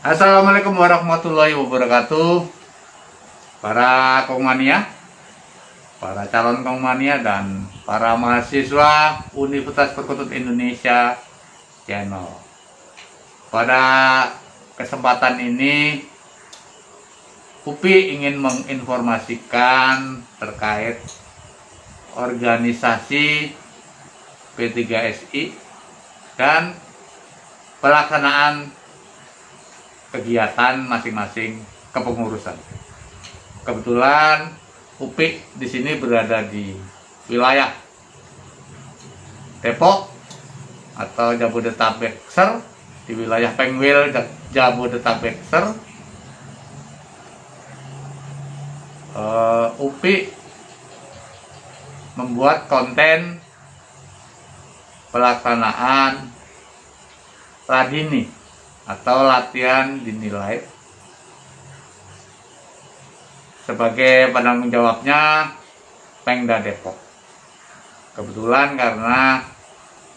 Assalamualaikum warahmatullahi wabarakatuh. Para Kongmania, para calon Kongmania dan para mahasiswa Universitas Perkutut Indonesia Channel. Pada kesempatan ini UPI ingin menginformasikan terkait organisasi P3SI dan pelaksanaan kegiatan masing-masing kepengurusan. Kebetulan UPI di sini berada di wilayah Depok atau Jabodetabek Ser, di wilayah Pengwil Jabodetabek Ser. UPI membuat konten pelaksanaan Ladini atau latihan dinilai. Sebagai penanggung jawabnya Pengda Depok. Kebetulan karena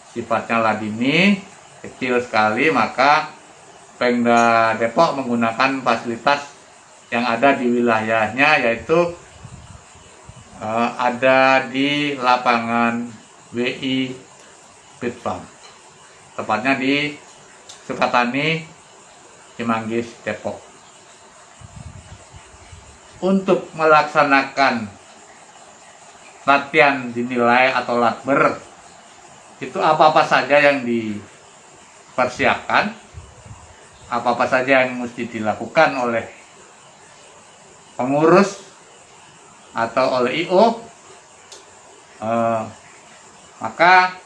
sifatnya Ladini kecil sekali, maka Pengda Depok menggunakan fasilitas yang ada di wilayahnya, yaitu ada di lapangan WI Bitfarm, tepatnya di Sukatani, Cimanggis, Depok. Untuk melaksanakan latihan dinilai atau latber, itu apa-apa saja yang dipersiapkan, apa-apa saja yang mesti dilakukan oleh pengurus atau oleh IO, maka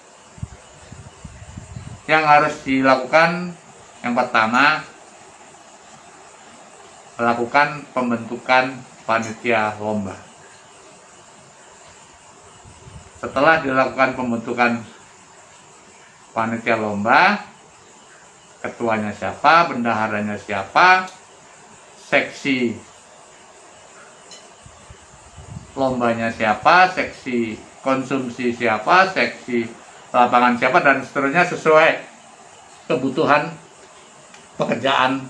yang harus dilakukan yang pertama, melakukan pembentukan panitia lomba. Setelah dilakukan pembentukan panitia lomba, ketuanya siapa, bendaharanya siapa, seksi lombanya siapa, seksi konsumsi siapa, seksi lapangan siapa, dan seterusnya sesuai kebutuhan pekerjaan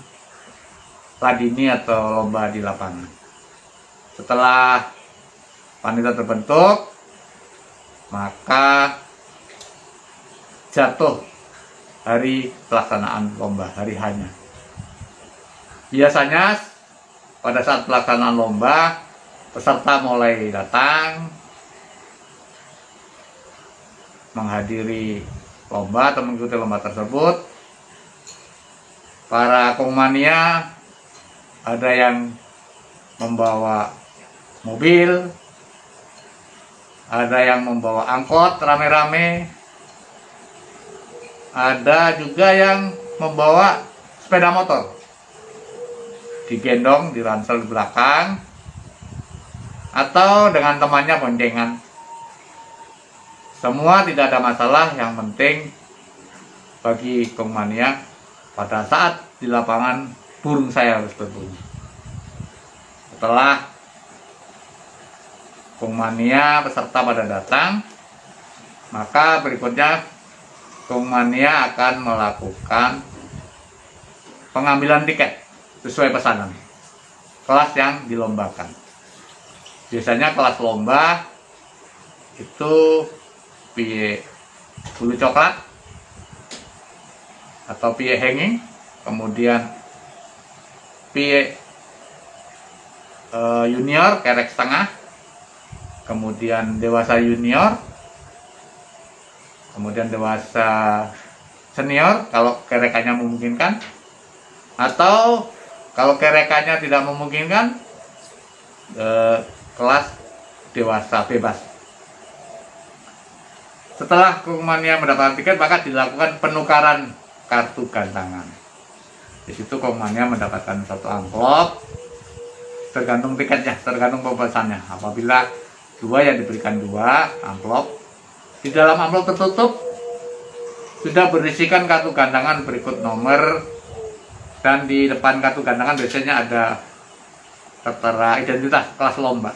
Ladini atau lomba di lapangan. Setelah panitia terbentuk, maka jatuh hari pelaksanaan lomba, hari hanya. Biasanya pada saat pelaksanaan lomba, peserta mulai datang menghadiri lomba atau mengikuti lomba tersebut. Para Kongmania ada yang membawa mobil, ada yang membawa angkot rame-rame, ada juga yang membawa sepeda motor, digendong, diransel di belakang, atau dengan temannya boncengan. Semua tidak ada masalah, yang penting bagi Kongmania pada saat di lapangan burung saya harus berbunyi. Setelah Kongmania peserta pada datang, maka berikutnya Kongmania akan melakukan pengambilan tiket sesuai pesanan kelas yang dilombakan. Biasanya kelas lomba itu pie bulu coklat atau pie hanging, kemudian pie junior kerek setengah, kemudian dewasa junior, kemudian dewasa senior kalau kerekannya memungkinkan, atau kalau kerekannya tidak memungkinkan, kelas dewasa bebas. Setelah Kongmania mendapatkan tiket, maka dilakukan penukaran kartu gantangan. Di situ Kongmania mendapatkan satu amplop, tergantung tiketnya, tergantung pemesannya. Apabila dua, yang diberikan dua amplop. Di dalam amplop tertutup sudah berisikan kartu gantangan berikut nomor, dan di depan kartu gantangan biasanya ada tertera identitas kelas lomba,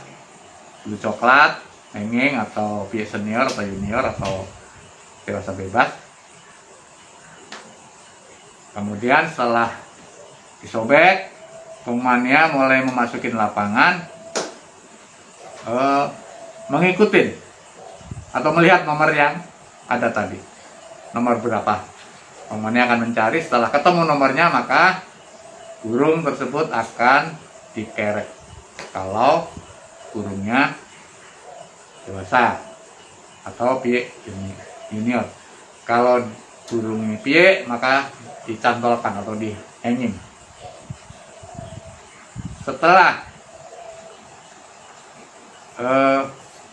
bulu coklat, hanging atau pie senior atau junior atau dewasa bebas. Kemudian setelah disobek, pemainnya mulai memasukin lapangan, mengikuti atau melihat nomor yang ada tadi, nomor berapa. Pemainnya akan mencari, setelah ketemu nomornya maka burung tersebut akan dikerek kalau burungnya dewasa atau piye junior. Kalau burung piye maka dicantolkan atau di hanging. Setelah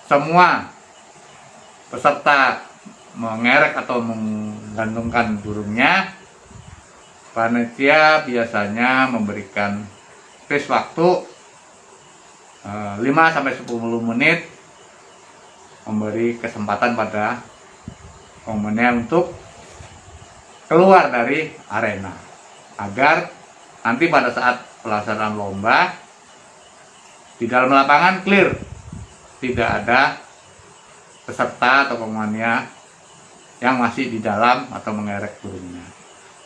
semua peserta mengerek atau menggantungkan burungnya, panitia biasanya memberikan space waktu 5-10 menit, memberi kesempatan pada pemainnya untuk keluar dari arena agar nanti pada saat pelaksanaan lomba di dalam lapangan clear, tidak ada peserta atau pemainnya yang masih di dalam atau mengerek burungnya.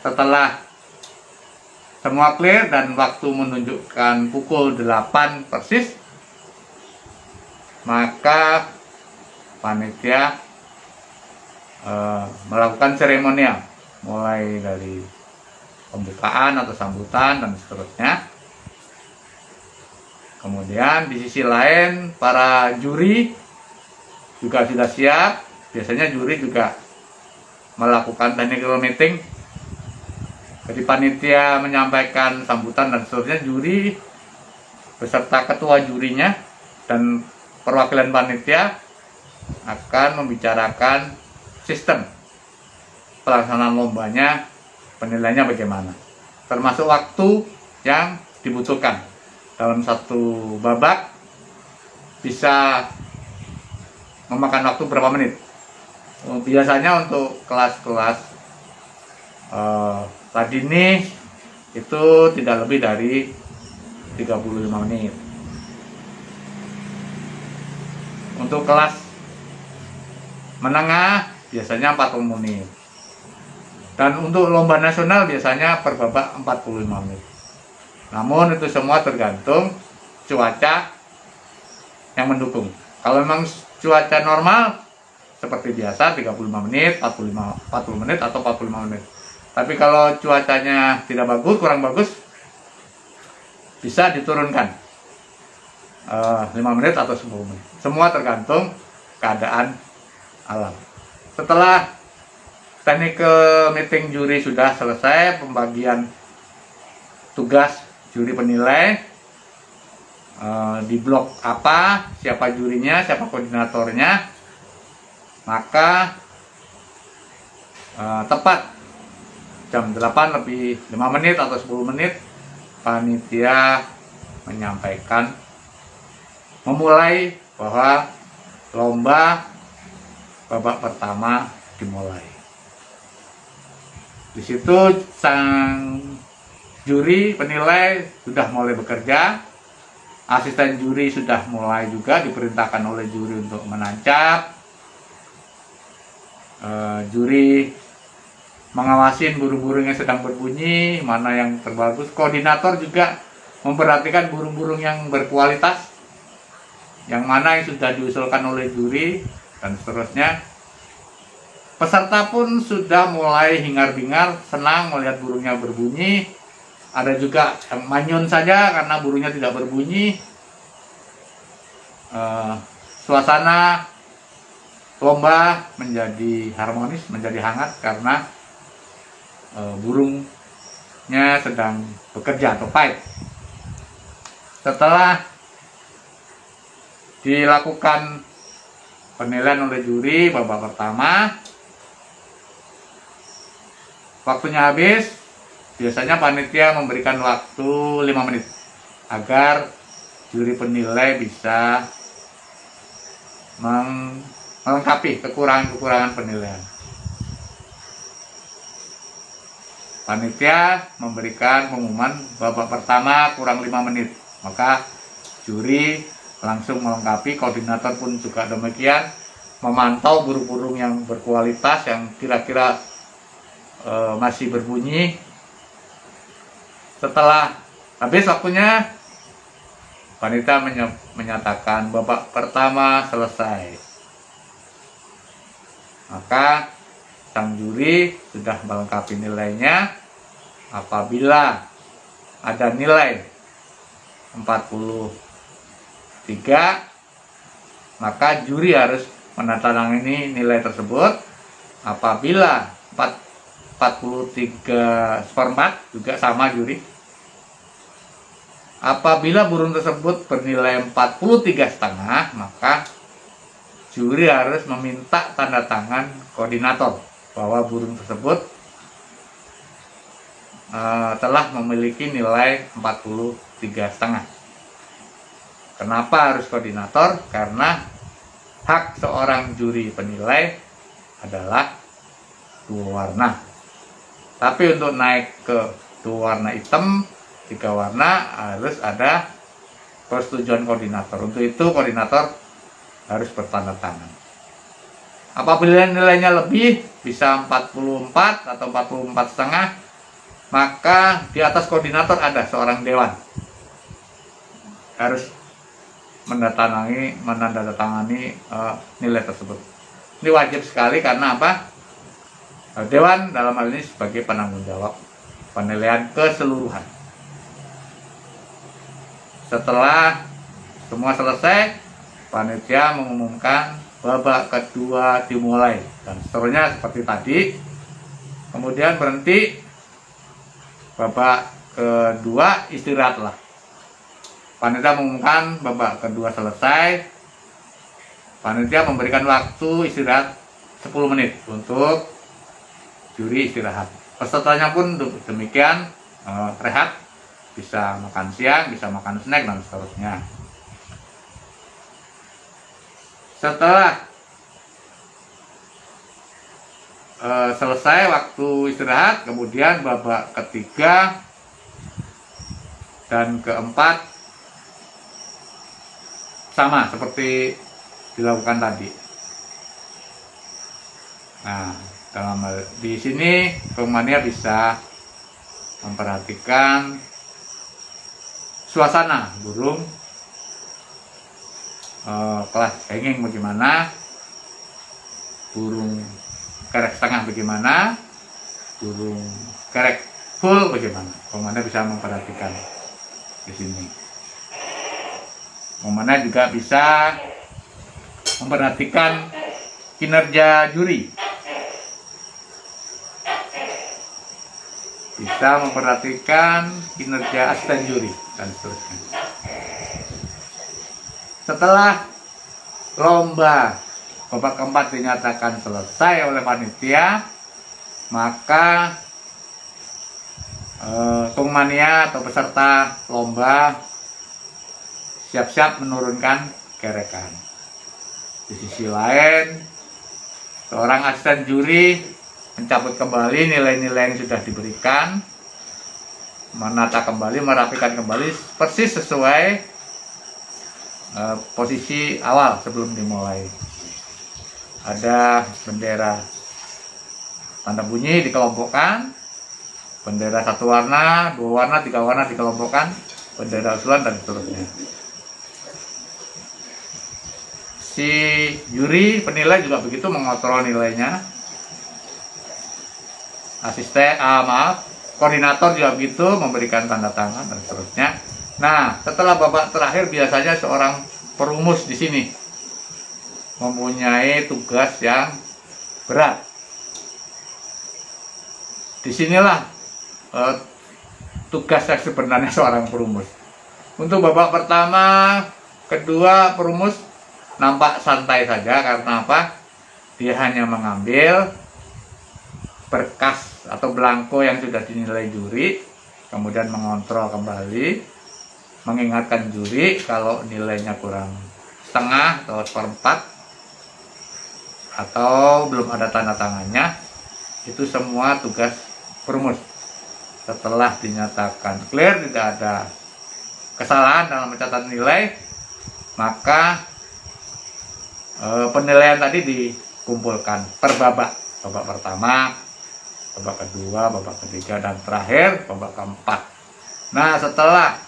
Setelah semua clear dan waktu menunjukkan pukul 8 persis, maka panitia melakukan seremonial, mulai dari pembukaan atau sambutan dan seterusnya. Kemudian di sisi lain para juri juga sudah siap. Biasanya juri juga melakukan technical meeting. Jadi panitia menyampaikan sambutan dan seterusnya, juri beserta ketua jurinya dan perwakilan panitia akan membicarakan sistem pelaksanaan lombanya, penilaiannya bagaimana, termasuk waktu yang dibutuhkan. Dalam satu babak bisa memakan waktu berapa menit. Biasanya untuk kelas-kelas tadi ini itu tidak lebih dari 35 menit. Untuk kelas menengah biasanya 40 menit. Dan untuk lomba nasional biasanya per babak 45 menit. Namun itu semua tergantung cuaca yang mendukung. Kalau memang cuaca normal seperti biasa 35 menit, 40 menit atau 45 menit. Tapi kalau cuacanya tidak bagus, kurang bagus, bisa diturunkan 5 menit atau 10 menit. Semua tergantung keadaan alam. Setelah technical meeting juri sudah selesai, pembagian tugas juri penilai di blok apa, siapa jurinya, siapa koordinatornya, maka tepat jam 8 lebih 5 menit atau 10 menit panitia menyampaikan, memulai bahwa lomba babak pertama dimulai. Di situ sang juri penilai sudah mulai bekerja, asisten juri sudah mulai juga diperintahkan oleh juri untuk menancap. Juri mengawasin burung-burung yang sedang berbunyi, mana yang terbagus. Koordinator juga memperhatikan burung-burung yang berkualitas, yang mana yang sudah diusulkan oleh juri, dan seterusnya. Peserta pun sudah mulai hingar-bingar, senang melihat burungnya berbunyi. Ada juga yang manyun saja karena burungnya tidak berbunyi. Suasana lomba menjadi harmonis, menjadi hangat karena burungnya sedang bekerja atau fight. Setelah dilakukan penilaian oleh juri babak pertama, waktunya habis. Biasanya panitia memberikan waktu 5 menit agar juri penilai bisa melengkapi kekurangan-kekurangan penilaian. Panitia memberikan pengumuman babak pertama kurang 5 menit, maka juri langsung melengkapi. Koordinator pun juga demikian, memantau burung-burung yang berkualitas yang kira-kira masih berbunyi. Setelah habis waktunya, panitia menyatakan babak pertama selesai. Maka sang juri sudah melengkapi nilainya. Apabila ada nilai 43, maka juri harus menandatangani nilai tersebut. Apabila 43 seperempat, juga sama juri. Apabila burung tersebut bernilai 43,5, maka juri harus meminta tanda tangan koordinator bahwa burung tersebut telah memiliki nilai 43,5. Kenapa harus koordinator? Karena hak seorang juri penilai adalah 2 warna. Tapi untuk naik ke 2 warna hitam, 3 warna, harus ada persetujuan koordinator. Untuk itu koordinator harus bertanda tangan. Apabila nilainya lebih, bisa 44 atau 44,5, maka di atas koordinator ada seorang dewan. Harus menandatangani nilai tersebut. Ini wajib sekali karena apa? Dewan dalam hal ini sebagai penanggung jawab penilaian keseluruhan. Setelah semua selesai, panitia mengumumkan babak kedua dimulai dan seterusnya seperti tadi. Kemudian berhenti, babak kedua istirahatlah. Panitia mengumumkan babak kedua selesai. Panitia memberikan waktu istirahat 10 menit untuk juri istirahat. Pesertanya pun demikian, rehat, bisa makan siang, bisa makan snack dan seterusnya. Setelah selesai waktu istirahat, kemudian babak ketiga dan keempat sama seperti dilakukan tadi. Nah, di sini pemania bisa memperhatikan suasana burung, kelas hanging bagaimana, burung kerek setengah bagaimana, burung kerek full bagaimana. Pemania bisa memperhatikan di sini. Pemania juga bisa memperhatikan kinerja juri. Bisa memperhatikan kinerja asisten juri dan seterusnya. Setelah lomba babak keempat dinyatakan selesai oleh panitia, maka pemania atau peserta lomba siap-siap menurunkan kerekan. Di sisi lain, seorang asisten juri mencabut kembali nilai-nilai yang sudah diberikan, menata kembali, merapikan kembali persis sesuai posisi awal sebelum dimulai. Ada bendera tanda bunyi dikelompokkan, bendera 1 warna, 2 warna, 3 warna dikelompokkan, bendera usulan dan seterusnya. Si juri penilai juga begitu mengontrol nilainya. Koordinator juga begitu, memberikan tanda tangan dan seterusnya. Nah, setelah babak terakhir biasanya seorang perumus di sini mempunyai tugas yang berat. Disinilah tugas yang sebenarnya seorang perumus. Untuk babak pertama, kedua, perumus nampak santai saja. Karena apa? Dia hanya mengambil berkas atau belangko yang sudah dinilai juri, kemudian mengontrol kembali, mengingatkan juri kalau nilainya kurang setengah atau seperempat atau belum ada tanda tangannya. Itu semua tugas perumus. Setelah dinyatakan clear, tidak ada kesalahan dalam pencatatan nilai, maka penilaian tadi dikumpulkan per babak. Babak pertama, babak kedua, babak ketiga, dan terakhir babak keempat. Nah, setelah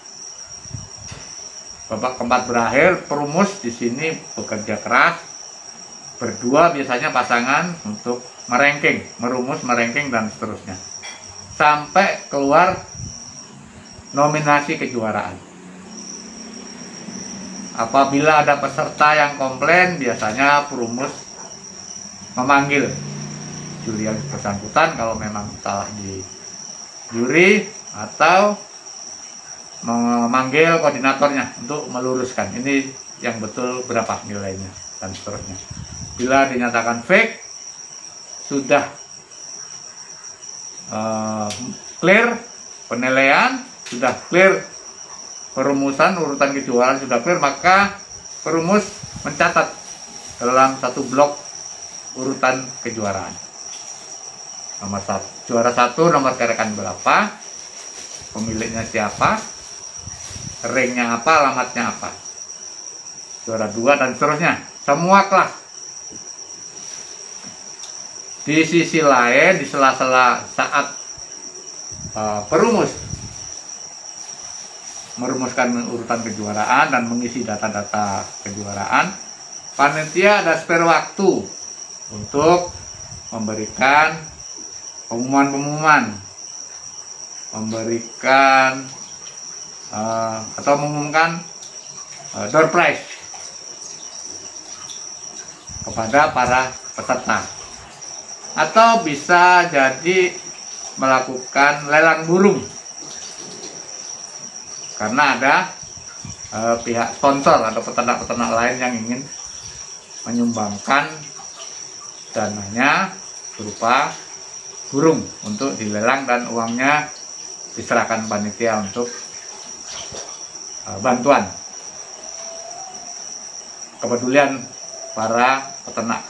babak keempat berakhir, perumus di sini bekerja keras berdua, biasanya pasangan, untuk merumus, meranking dan seterusnya sampai keluar nominasi kejuaraan. Apabila ada peserta yang komplain, biasanya perumus memanggil juri yang bersangkutan kalau memang salah di juri, atau memanggil koordinatornya untuk meluruskan ini yang betul berapa nilainya dan seterusnya. Bila dinyatakan fake, sudah clear penilaian, sudah clear perumusan urutan kejuaraan, sudah clear, maka perumus mencatat dalam satu blok urutan kejuaraan. Nomor juara 1 nomor kerekan berapa, pemiliknya siapa, ranknya apa, alamatnya apa. Juara 2 dan seterusnya, semua kelas. Di sisi lain, di sela-sela saat perumus merumuskan urutan kejuaraan dan mengisi data-data kejuaraan, panitia ada spare waktu untuk memberikan pengumuman-pengumuman, memberikan atau mengumumkan door prize kepada para peserta, atau bisa jadi melakukan lelang burung karena ada pihak sponsor atau peternak-peternak lain yang ingin menyumbangkan dananya berupa burung untuk dilelang dan uangnya diserahkan panitia untuk bantuan kepedulian para peternak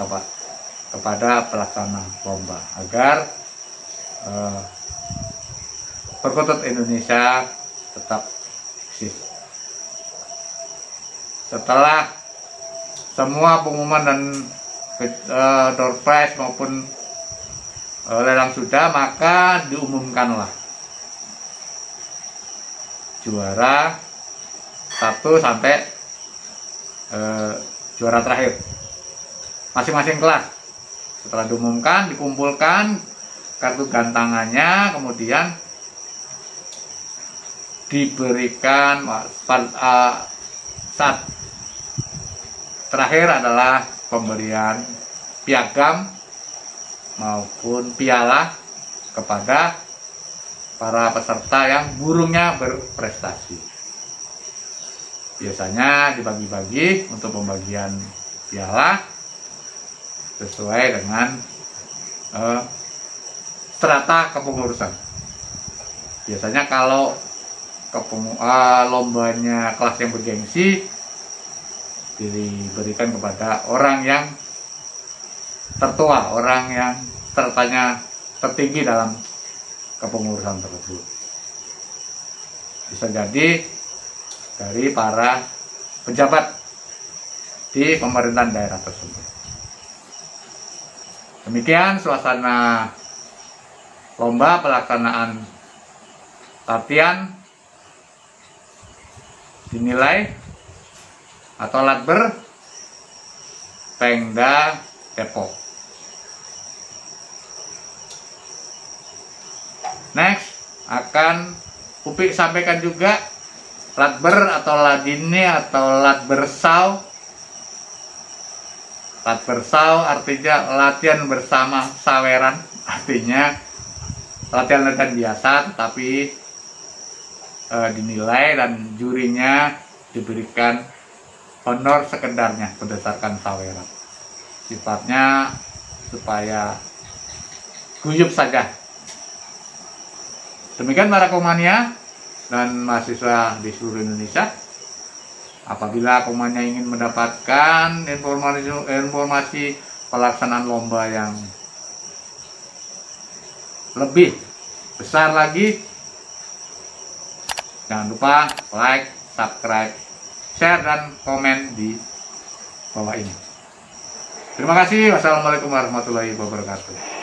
kepada pelaksana lomba agar perkutut Indonesia tetap eksis. Setelah semua pengumuman dan door prize maupun lelang sudah, maka diumumkanlah juara 1 sampai juara terakhir masing-masing kelas. Setelah diumumkan, dikumpulkan kartu gantangannya, kemudian diberikan saat terakhir adalah pemberian piagam maupun piala kepada para peserta yang burungnya berprestasi. Biasanya dibagi-bagi untuk pembagian piala sesuai dengan strata kepengurusan. Biasanya kalau lombanya kelas yang bergengsi, diberikan kepada orang yang tertua, orang yang sertanya tertinggi dalam kepengurusan tersebut. Bisa jadi dari para pejabat di pemerintahan daerah tersebut. Demikian suasana lomba pelaksanaan latihan dinilai atau latber Pengda Depok. Next akan Upik sampaikan juga latber atau ladini atau latbersau. Latbersau artinya latihan bersama saweran, artinya latihan-latihan biasa tetapi dinilai dan jurinya diberikan honor sekedarnya berdasarkan saweran. Sifatnya supaya guyup saja. Demikian para komania dan mahasiswa di seluruh Indonesia. Apabila komania ingin mendapatkan informasi pelaksanaan lomba yang lebih besar lagi, jangan lupa like, subscribe, share, dan komen di bawah ini. Terima kasih. Wassalamualaikum warahmatullahi wabarakatuh.